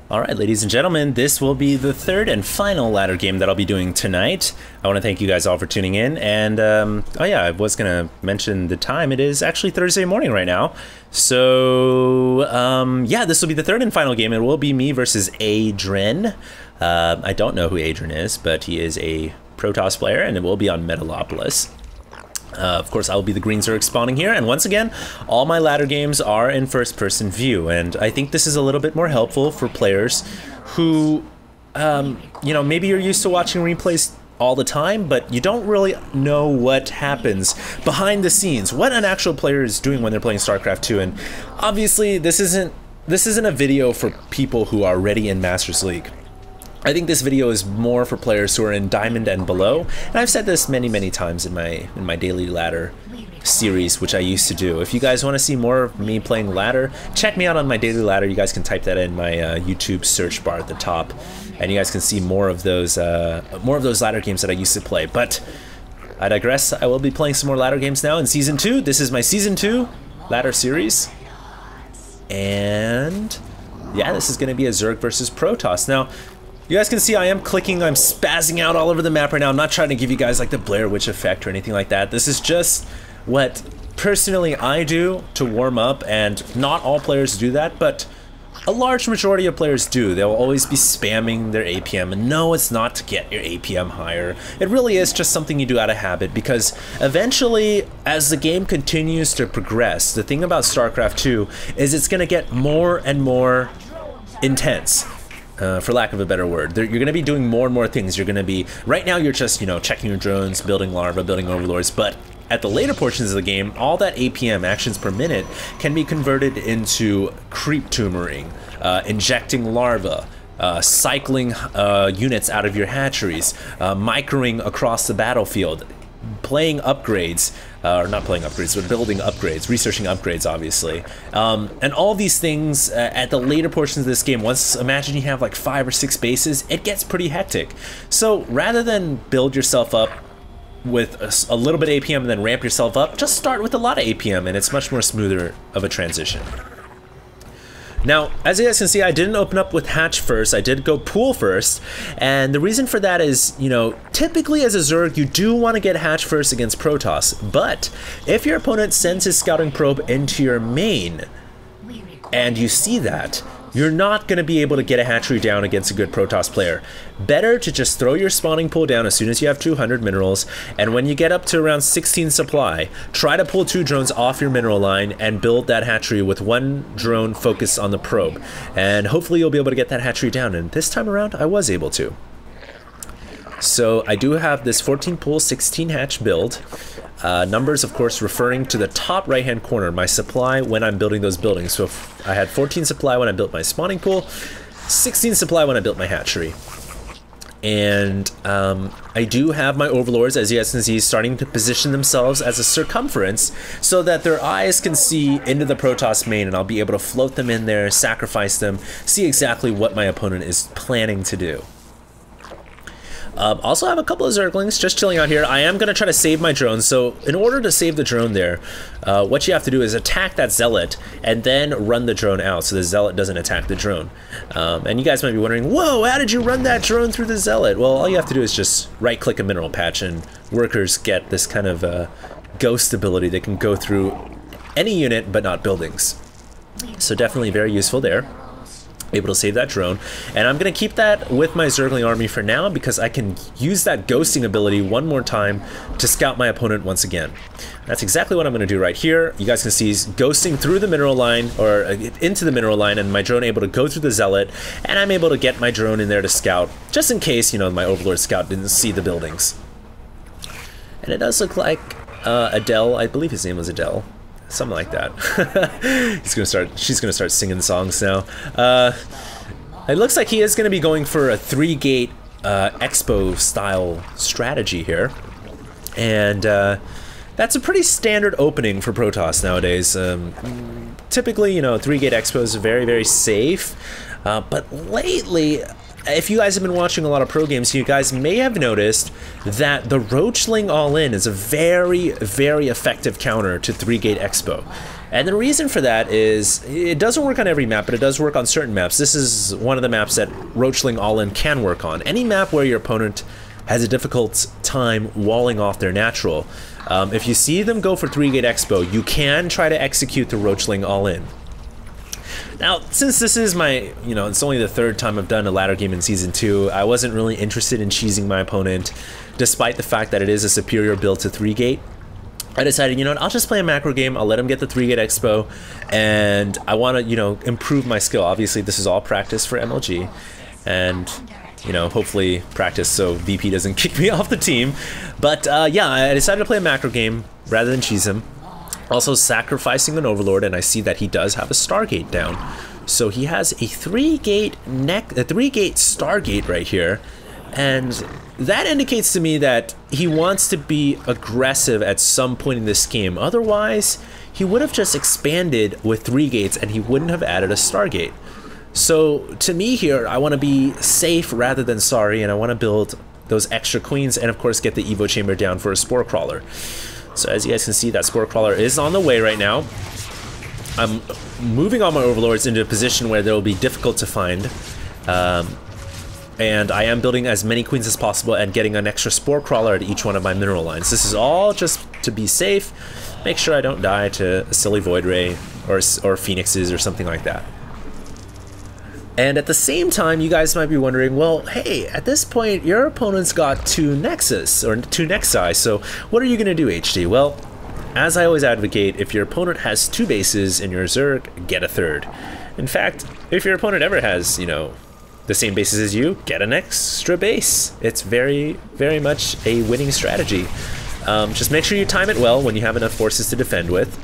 Alright, ladies and gentlemen, this will be the third and final ladder game that I'll be doing tonight. I want to thank you guys all for tuning in, and oh yeah, I was going to mention the time. It is actually Thursday morning right now. So, yeah, this will be the third and final game. It will be me versus Adren. I don't know who Adren is, but he is a Protoss player, and it will be on Metalopolis. Of course, I'll be the green Zerg spawning here, and once again, all my ladder games are in first-person view, and I think this is a little bit more helpful for players who, you know, maybe you're used to watching replays all the time, but you don't really know what happens behind the scenes, what an actual player is doing when they're playing StarCraft 2, and obviously, this isn't a video for people who are already in Masters League. I think this video is more for players who are in Diamond and below, and I've said this many times in my daily ladder series, which I used to do. If you guys want to see more of me playing ladder, check me out on my daily ladder. You guys can type that in my YouTube search bar at the top, and you guys can see more of those ladder games that I used to play. But I digress. I will be playing some more ladder games now in Season 2. This is my Season 2 ladder series, and yeah, this is going to be a Zerg versus Protoss. Now, you guys can see I am clicking, I'm spazzing out all over the map right now. I'm not trying to give you guys like the Blair Witch effect or anything like that. This is just what personally I do to warm up, and not all players do that, but a large majority of players do. They'll always be spamming their APM, and no, it's not to get your APM higher. It really is just something you do out of habit, because eventually, as the game continues to progress, the thing about StarCraft 2 is it's going to get more and more intense. For lack of a better word. You're going to be doing more and more things. You're going to be, right now you're just, you know, checking your drones, building larvae, building overlords, but at the later portions of the game, all that APM, actions per minute, can be converted into creep tumoring, injecting larvae, cycling units out of your hatcheries, microing across the battlefield, playing upgrades, or not playing upgrades, but building upgrades, researching upgrades, obviously. And all these things at the later portions of this game, once, imagine you have like 5 or 6 bases, it gets pretty hectic. So rather than build yourself up with a little bit of APM and then ramp yourself up, just start with a lot of APM, and it's much more smoother of a transition. Now, as you guys can see, I didn't open up with hatch first, I did go pool first, and the reason for that is, you know, typically as a Zerg, you do want to get hatch first against Protoss, but if your opponent sends his scouting probe into your main, and you see that, you're not going to be able to get a hatchery down against a good Protoss player. Better to just throw your spawning pool down as soon as you have 200 minerals, and when you get up to around 16 supply, try to pull 2 drones off your mineral line and build that hatchery with 1 drone focused on the probe. And hopefully you'll be able to get that hatchery down, and this time around I was able to. So I do have this 14 pool, 16 hatch build. Numbers, of course, referring to the top right-hand corner, my supply when I'm building those buildings. So if I had 14 supply when I built my spawning pool, 16 supply when I built my hatchery. And I do have my overlords, as you guys can see, starting to position themselves as a circumference so that their eyes can see into the Protoss main, and I'll be able to float them in there, sacrifice them, see exactly what my opponent is planning to do. Also have a couple of Zerglings just chilling out here. I am going to try to save my drone, so in order to save the drone there, what you have to do is attack that Zealot and then run the drone out so the Zealot doesn't attack the drone. And you guys might be wondering, whoa, how did you run that drone through the Zealot? Well, all you have to do is just right-click a mineral patch, and workers get this kind of ghost ability that can go through any unit but not buildings. So definitely very useful there. Able to save that drone, and I'm going to keep that with my Zergling army for now because I can use that ghosting ability one more time to scout my opponent once again. That's exactly what I'm going to do right here. You guys can see he's ghosting through the mineral line, or into the mineral line, and my drone able to go through the Zealot, and I'm able to get my drone in there to scout, just in case, you know, my Overlord scout didn't see the buildings. And it does look like Adele, I believe his name was Adele. Something like that. She's gonna start singing songs now. It looks like he is gonna be going for a 3-gate expo style strategy here, and that's a pretty standard opening for Protoss nowadays. Typically, you know, 3-gate expo is very safe, but lately, if you guys have been watching a lot of pro games, you guys may have noticed that the Roachling All-In is a very effective counter to 3-gate expo. And the reason for that is it doesn't work on every map, but it does work on certain maps. This is one of the maps that Roachling All-In can work on. Any map where your opponent has a difficult time walling off their natural. If you see them go for 3-gate expo, you can try to execute the Roachling All-In. Now, since this is my, it's only the 3rd time I've done a ladder game in Season 2, I wasn't really interested in cheesing my opponent, despite the fact that it is a superior build to 3-gate. I decided, I'll just play a macro game, I'll let him get the 3-gate expo, and I want to, improve my skill. Obviously, this is all practice for MLG, and, hopefully practice so VP doesn't kick me off the team. But, yeah, I decided to play a macro game rather than cheese him. Also sacrificing an Overlord, and I see that he does have a Stargate down. So he has a 3-gate Stargate right here, and that indicates to me that he wants to be aggressive at some point in this game. Otherwise, he would have just expanded with 3 gates and he wouldn't have added a Stargate. So to me here, I want to be safe rather than sorry, and I want to build those extra queens and of course get the Evo Chamber down for a Spore Crawler. So as you guys can see, that Spore Crawler is on the way right now. I'm moving all my Overlords into a position where they'll be difficult to find. And I am building as many queens as possible and getting an extra Spore Crawler at each one of my mineral lines. This is all just to be safe, make sure I don't die to a silly Void Ray or Phoenixes or something like that. And at the same time, you guys might be wondering, well, hey, at this point, your opponent's got 2 Nexus, or 2 Nexi, so what are you going to do, HD? Well, as I always advocate, if your opponent has 2 bases in your Zerg, get a 3rd. In fact, if your opponent ever has, the same bases as you, get an extra base. It's very, very much a winning strategy. Just make sure you time it well when you have enough forces to defend with.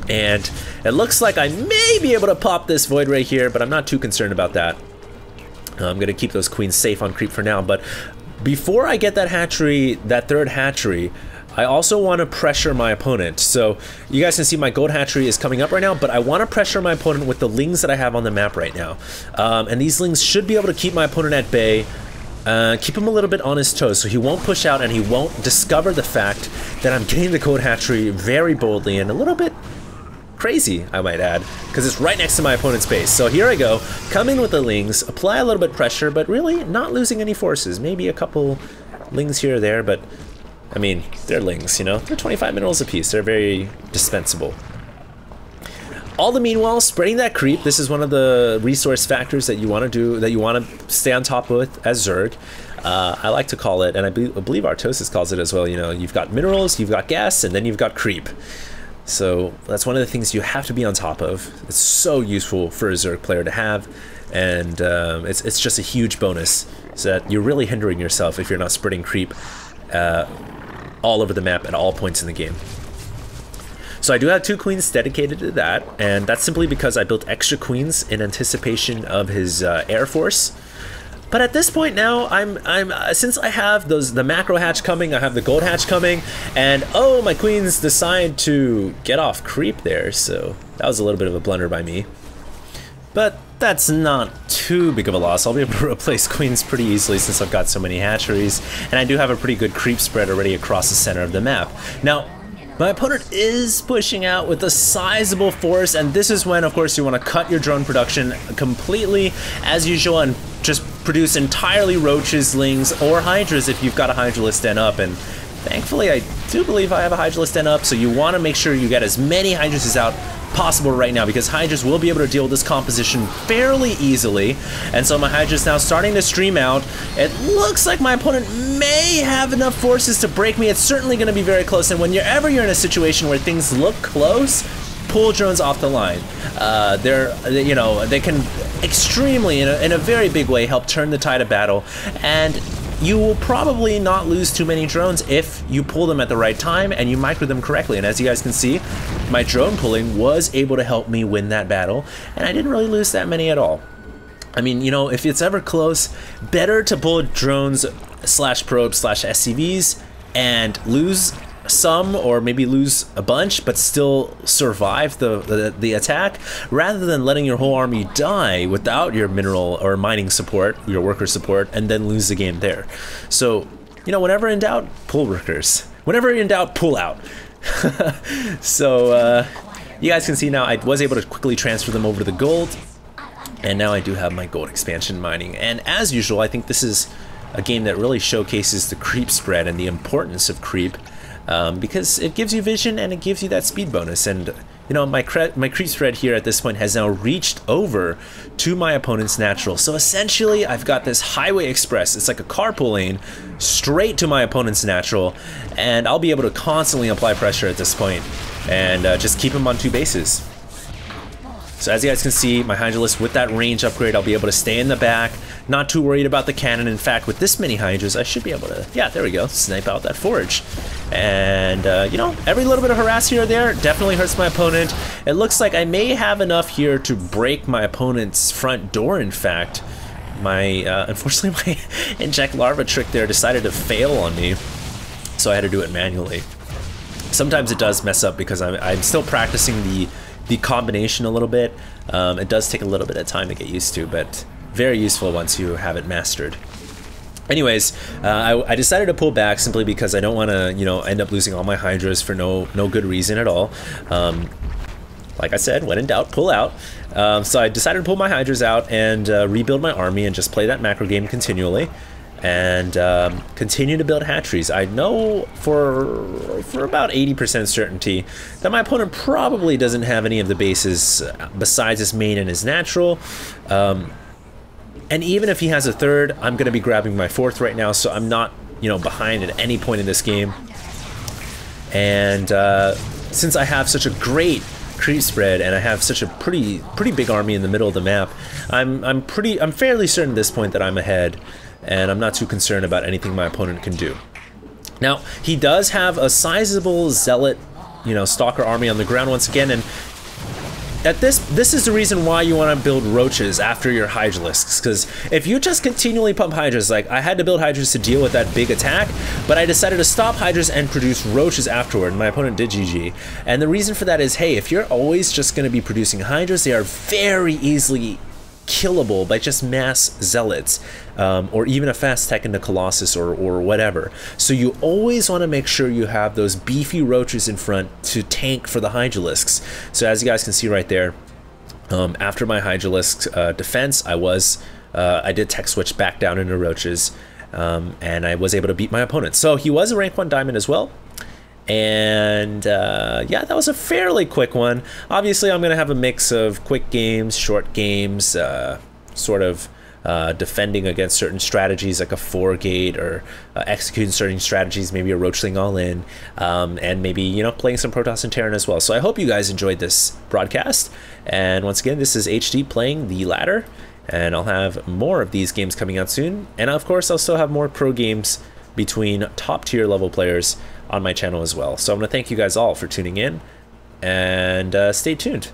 And it looks like I may be able to pop this Void Ray here, but I'm not too concerned about that. I'm going to keep those queens safe on creep for now, but before I get that hatchery, that 3rd hatchery, I also want to pressure my opponent. So you guys can see my gold hatchery is coming up right now, but I want to pressure my opponent with the lings that I have on the map right now. And these lings should be able to keep my opponent at bay, keep him a little bit on his toes so he won't push out and he won't discover the fact that I'm getting the gold hatchery very boldly and a little bit crazy, I might add, because it's right next to my opponent's base. So here I go, come in with the lings, apply a little bit pressure, but really not losing any forces. Maybe a couple lings here or there, but I mean, they're lings, they're 25 minerals apiece. They're very dispensable. All the meanwhile, spreading that creep. This is one of the resource factors that you want to do, that you want to stay on top with as Zerg. I like to call it, and I believe Artosis calls it as well, you've got minerals, you've got gas, and then you've got creep. So that's one of the things you have to be on top of. It's so useful for a Zerg player to have, and it's just a huge bonus, so that you're really hindering yourself if you're not spreading creep all over the map at all points in the game. So I do have 2 queens dedicated to that, and that's simply because I built extra queens in anticipation of his Air Force. But at this point now, since I have the macro hatch coming, I have the gold hatch coming, and oh, my queens decide to get off creep there, so that was a little bit of a blunder by me. But that's not too big of a loss. I'll be able to replace queens pretty easily since I've got so many hatcheries, and I do have a pretty good creep spread already across the center of the map. Now, my opponent is pushing out with a sizable force, and this is when, of course, you want to cut your drone production completely, as usual, and just produce entirely roaches, lings, or hydras if you've got a hydralist den up. And thankfully, I do believe I have a hydralist den up, so you want to make sure you get as many hydras out possible right now, because hydras will be able to deal with this composition fairly easily. And so my hydras now starting to stream out. It looks like my opponent may have enough forces to break me. It's certainly going to be very close, and whenever you're in a situation where things look close, pull drones off the line. They can extremely, in a very big way, help turn the tide of battle, and you will probably not lose too many drones if you pull them at the right time and you micro them correctly. And as you guys can see, my drone pulling was able to help me win that battle, and I didn't really lose that many at all. I mean, if it's ever close, better to pull drones / probes / SCVs and lose some, or maybe lose a bunch, but still survive the attack, rather than letting your whole army die without your mineral or mining support, your worker support, and then lose the game there. So, whenever in doubt, pull workers. Whenever in doubt, pull out. So, you guys can see now I was able to quickly transfer them over to the gold, and now I do have my gold expansion mining. And as usual, I think this is a game that really showcases the creep spread and the importance of creep, because it gives you vision and it gives you that speed bonus. And you know, my creep spread here at this point has now reached over to my opponent's natural. So essentially, I've got this highway express. It's like a carpool lane straight to my opponent's natural, and I'll be able to constantly apply pressure at this point and just keep him on 2 bases. So as you guys can see, my Hydralisk with that range upgrade, I'll be able to stay in the back, not too worried about the cannon. In fact, with this many Hydras, I should be able to, yeah, there we go, snipe out that forge. And, you know, every little bit of harass here or there definitely hurts my opponent. It looks like I may have enough here to break my opponent's front door, in fact. Unfortunately, my inject larva trick there decided to fail on me, so I had to do it manually. Sometimes it does mess up because I'm still practicing the combination a little bit. It does take a little bit of time to get used to, but very useful once you have it mastered. Anyways, I decided to pull back simply because I don't want to, you know, end up losing all my Hydras for no good reason at all. Like I said, when in doubt, pull out. So I decided to pull my Hydras out and rebuild my army and just play that macro game continually, and continue to build hatcheries. I know for about 80% certainty that my opponent probably doesn't have any of the bases besides his main and his natural. And even if he has a 3rd, I'm going to be grabbing my 4th right now, so I'm not, you know, behind at any point in this game. And since I have such a great creep spread and I have such a pretty big army in the middle of the map, I'm fairly certain at this point that I'm ahead, and I'm not too concerned about anything my opponent can do. Now, he does have a sizable zealot, you know, stalker army on the ground once again, and at this is the reason why you want to build roaches after your Hydralisks, because if you just continually pump Hydras, like I had to build Hydras to deal with that big attack, but I decided to stop Hydras and produce roaches afterward, and my opponent did GG. And the reason for that is, hey, if you're always just going to be producing Hydras, they are very easily killable by just mass zealots, or even a fast tech into Colossus or whatever. So you always want to make sure you have those beefy roaches in front to tank for the Hydralisks. So as you guys can see right there, after my Hydralisk defense, I did tech switch back down into roaches, and I was able to beat my opponent. So he was a rank 1 diamond as well. And yeah, that was a fairly quick one. Obviously, I'm going to have a mix of quick games, short games, sort of defending against certain strategies like a 4-gate, or executing certain strategies, maybe a roachling all in, and maybe, you know, playing some Protoss and Terran as well. So I hope you guys enjoyed this broadcast. And once again, this is HD playing the ladder, and I'll have more of these games coming out soon. And of course, I'll still have more pro games between top tier level players on my channel as well. So I'm going to thank you guys all for tuning in, and stay tuned.